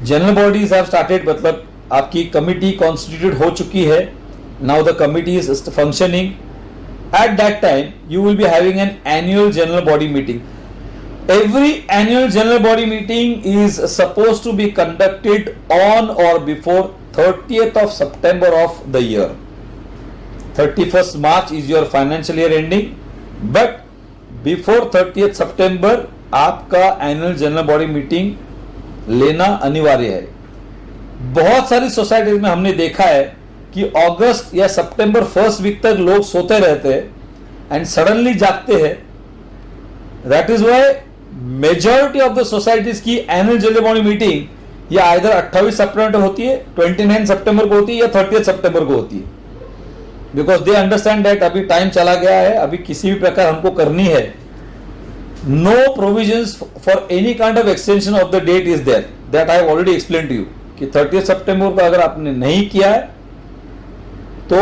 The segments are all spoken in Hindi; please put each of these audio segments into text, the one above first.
जनरल बॉडीज हैव स्टार्टेड, मतलब आपकी कमिटी कॉन्स्टिट्यूटेड हो चुकी है. Now the committee is functioning. At that time you will be having an annual general body meeting. Every annual general body meeting is supposed to be conducted on or before 30th of September of the year. 31st March is your financial year ending, but before 30th September आपका annual general body meeting लेना अनिवार्य है. बहुत सारी सोसाइटीज में हमने देखा है कि अगस्त या सितंबर फर्स्ट वीक तक लोग सोते रहते हैं एंड सडनली जागते हैं. That is why majority of the societies की एनुअल जनरल बॉडी मीटिंग या आइदर 28 सितंबर को होती है, 29 सितंबर को होती है या 30 सितंबर को होती है. बिकॉज दे अंडरस्टैंड दैट अभी टाइम चला गया है, अभी किसी भी प्रकार हमको करनी है. No provisions for any kind of extension of the date is there. That I have already explain to you कि 30 सितंबर को अगर आपने नहीं किया है तो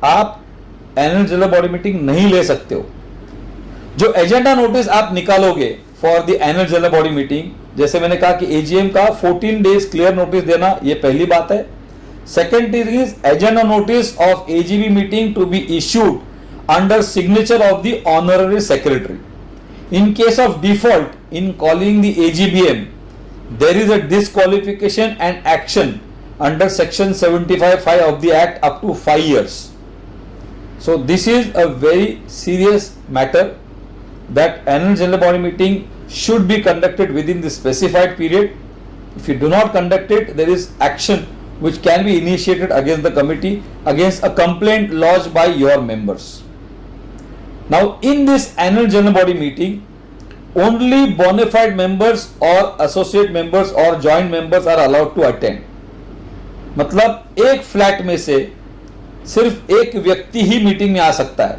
आप एनुअल जनरल बॉडी मीटिंग नहीं ले सकते हो. जो एजेंडा नोटिस आप निकालोगे for the annual general body meeting, जैसे मैंने कहा कि एजीएम का 14 डेज क्लियर नोटिस देना, ये पहली बात है. Second thing is agenda notice of AGB meeting to be issued under signature of the honorary secretary. In case of default in calling the AGBM there is a disqualification and action under section 75(5) of the act up to 5 years. So this is a very serious matter that annual general body meeting should be conducted within the specified period. If you do not conduct it, there is action which can be initiated against the committee, against a complaint lodged by your members. Now in this annual general body meeting, only bona fide members or associate members or joint members are allowed to attend. मतलब एक फ्लैट में से सिर्फ एक व्यक्ति ही मीटिंग में आ सकता है.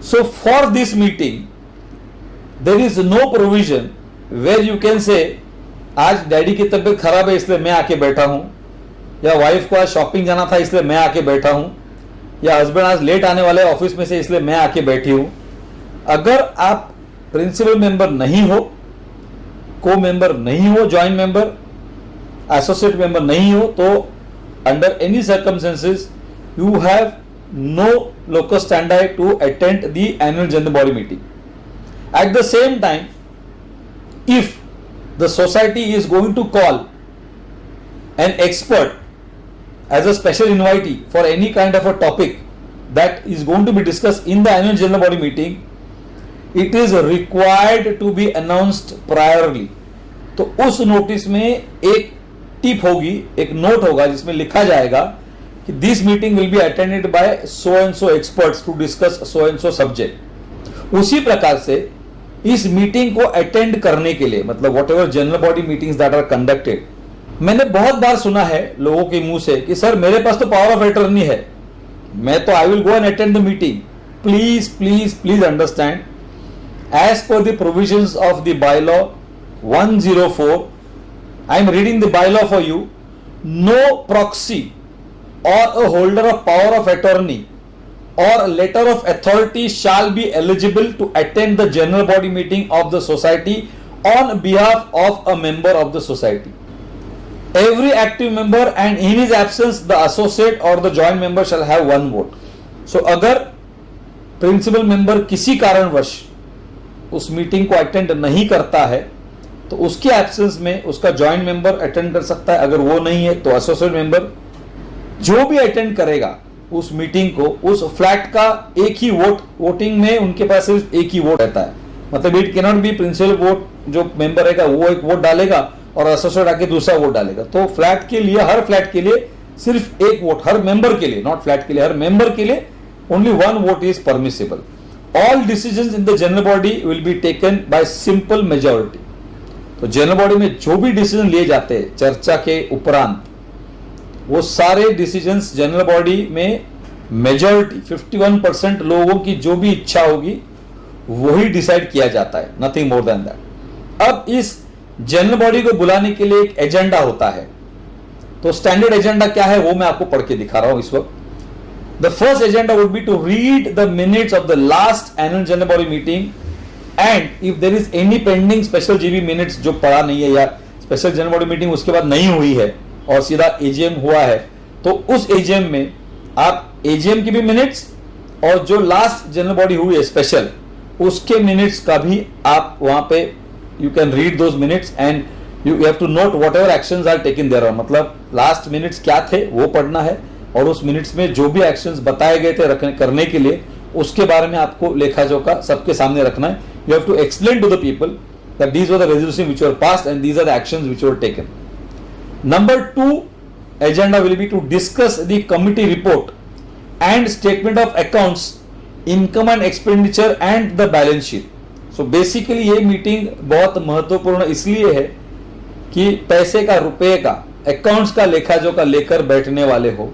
So for this meeting there is no provision where you can say आज डैडी की तबीयत खराब है इसलिए मैं आके बैठा हूं, या वाइफ को आज शॉपिंग जाना था इसलिए मैं आके बैठा हूं, या हस्बैंड आज लेट आने वाले ऑफिस में से इसलिए मैं आके बैठी हूं. अगर आप प्रिंसिपल मेंबर नहीं हो, को मेंबर नहीं हो, ज्वाइंट मेंबर, एसोसिएट मेंबर नहीं हो, तो under any circumstances you have no locus standi to attend the annual general body meeting. At the same time, if the society is going to call an expert as a special invitee for any kind of a topic that is going to be discussed in the annual general body meeting, it is required to be announced priorly. तो उस नोटिस में एक टिप होगी, एक नोट होगा जिसमें लिखा जाएगा कि this meeting will be attended by so and so experts to discuss so and so subject. उसी प्रकार से इस मीटिंग को अटेंड करने के लिए, मतलब whatever general body meetings that are conducted, मैंने बहुत बार सुना है लोगों के मुंह से कि सर मेरे पास तो पावर ऑफ अटॉर्नी है, मैं तो I will go and attend the meeting. Please please please understand, as per the provisions of the bylaw 104, I am reading the bylaw for you. No proxy or a holder of power of attorney or letter of authority shall be eligible to attend the general body meeting of the society on behalf of a member of the society. Every active member and in his absence the associate or the joint member shall have one vote. So अगर प्रिंसिपल मेंबर किसी कारणवश उस मीटिंग को अटेंड नहीं करता है तो उसके एब्सेंस में उसका जॉइंट मेंबर अटेंड कर सकता है. अगर वो नहीं है तो एसोसिएट मेंबर, जो भी अटेंड करेगा उस मीटिंग को, उस फ्लैट का एक ही वोटिंग में उनके पास सिर्फ एक ही वोट रहता है. मतलब it cannot be principal vote, जो मेंबर रहेगा वो एक वोट डालेगा और एसोसिएट आके दूसरा वोट डालेगा. तो फ्लैट के लिए, हर फ्लैट के लिए सिर्फ एक वोट, हर मेंबर के लिए, नॉट फ्लैट के लिए, हर मेंबर के लिए only one vote is permissible. All decisions in the general body will be taken by simple majority. तो जनरल बॉडी में जो भी डिसीजन लिए जाते हैं चर्चा के उपरांत, वो सारे डिसीजंस जनरल बॉडी में मेजॉरिटी 51% लोगों की जो भी इच्छा होगी वही डिसाइड किया जाता है, नथिंग मोर देन दैट. अब इस जनरल बॉडी को बुलाने के लिए एक एजेंडा होता है. तो स्टैंडर्ड एजेंडा क्या है वो मैं आपको पढ़ के दिखा रहा हूं इस वक्त. The first agenda would be to read the minutes of the last annual general body meeting, and if there is any pending special GB minutes जो पढ़ा नहीं है या स्पेशल जनरल बॉडी मीटिंग उसके बाद नहीं हुई है और सीधा एजीएम हुआ है, तो उस एजीएम में आप एजीएम की भी मिनट्स और जो लास्ट जनरल बॉडी हुई है स्पेशल, उसके मिनट्स का भी आप वहां पे you can read those minutes and you have to note whatever actions are taken there. मतलब लास्ट मिनट्स क्या थे वो पढ़ना है और उस मिनट्स में जो भी एक्शंस बताए गए थे करने के लिए उसके बारे में आपको लेखा जोखा सबके सामने रखना है। You have to explain to the people that these were the resolutions which were passed and these are the actions which were taken. Number 2 agenda will be to discuss the committee report and statement of accounts, income and expenditure and the balance sheet. So basically ये मीटिंग बहुत महत्वपूर्ण इसलिए है कि पैसे का, रुपए का, अकाउंट्स का लेखा जोखा लेकर बैठने वाले हो,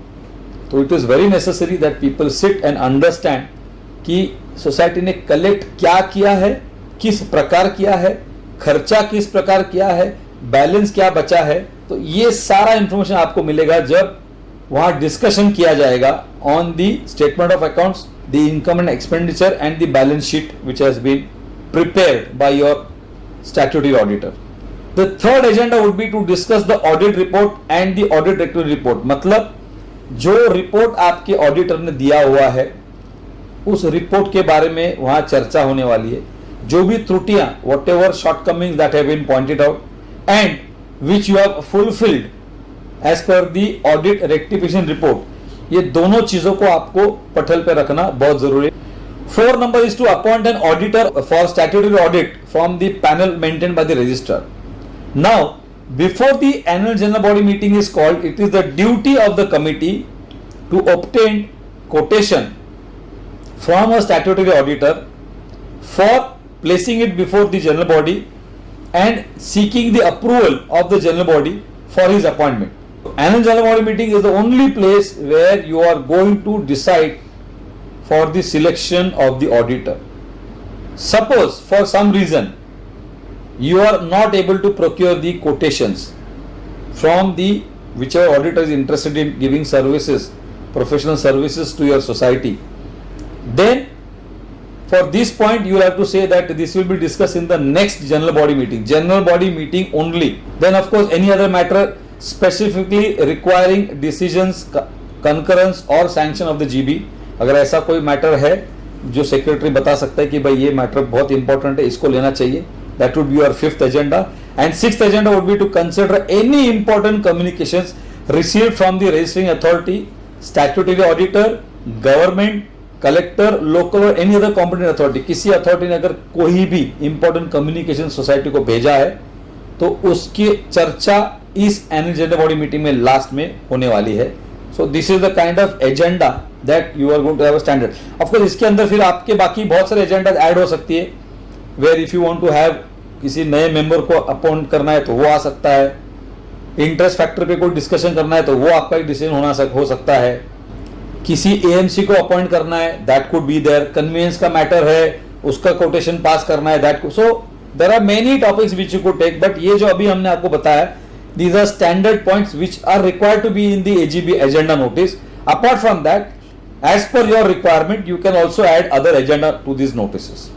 तो it is very necessary that people sit and understand कि सोसाइटी ने कलेक्ट क्या किया है, किस प्रकार किया है, खर्चा किस प्रकार किया है, बैलेंस क्या बचा है। तो ये सारा इंफॉर्मेशन आपको मिलेगा जब वहां डिस्कशन किया जाएगा on the statement of accounts, the income and expenditure and the balance sheet which has been prepared by your statutory auditor. The third agenda would be to discuss the audit report and the audit director report. मतलब जो रिपोर्ट आपके ऑडिटर ने दिया हुआ है उस रिपोर्ट के बारे में वहां चर्चा होने वाली है। जो भी त्रुटियां, whatever shortcomings that have been pointed out and which you have fulfilled as per the audit rectification report, ये दोनों चीजों को आपको पटल पे रखना बहुत जरूरी है। 4 number is to appoint an auditor for statutory audit from the panel maintained by the registrar. Now, before the annual general body meeting is called, it is the duty of the committee to obtain quotation from a statutory auditor for placing it before the general body and seeking the approval of the general body for his appointment. Annual general body meeting is the only place where you are going to decide for the selection of the auditor. Suppose for some reason you are not able to procure the quotations from the whichever auditor is interested in giving services, professional services to your society, then for this point you will have to say that this will be discussed in the next general body meeting only. Then of course any other matter specifically requiring decisions, concurrence or sanction of the GB, अगर ऐसा कोई मैटर है जो सेक्रेटरी बता सकता है कि भाई ये मैटर बहुत इंपॉर्टेंट है, इसको लेना चाहिए, that would be your 5th agenda. And 6th agenda would be to consider any important communications received from the registering authority, statutory auditor, government, collector, local और एनी अदर कॉम्पिटेंट अथॉरिटी। किसी अथॉरिटी ने अगर कोई भी इंपॉर्टेंट कम्युनिकेशन सोसाइटी को भेजा है तो उसकी चर्चा इस एनुअल जनरल बॉडी मीटिंग में लास्ट में होने वाली है। So this is the kind of agenda that you are going to have a standard. Of course इसके अंदर फिर आपके बाकी बहुत सारे एजेंडा ऐड हो सकती है, where if you want to have किसी नए मेंबर को अपॉइंट करना है तो वो आ सकता है, इंटरेस्ट फैक्टर पे कोई डिस्कशन करना है तो वो आपका एक डिसीजन हो सकता है, किसी एएमसी को अपॉइंट करना है that could be there, convenience का मैटर है उसका कोटेशन पास करना है that. So there are many topics which you could take, but ये जो अभी हमने आपको बताया these are standard points which are required to be in the AGB agenda notice. Apart from that, as per your requirement, you can also add other agenda to this notices.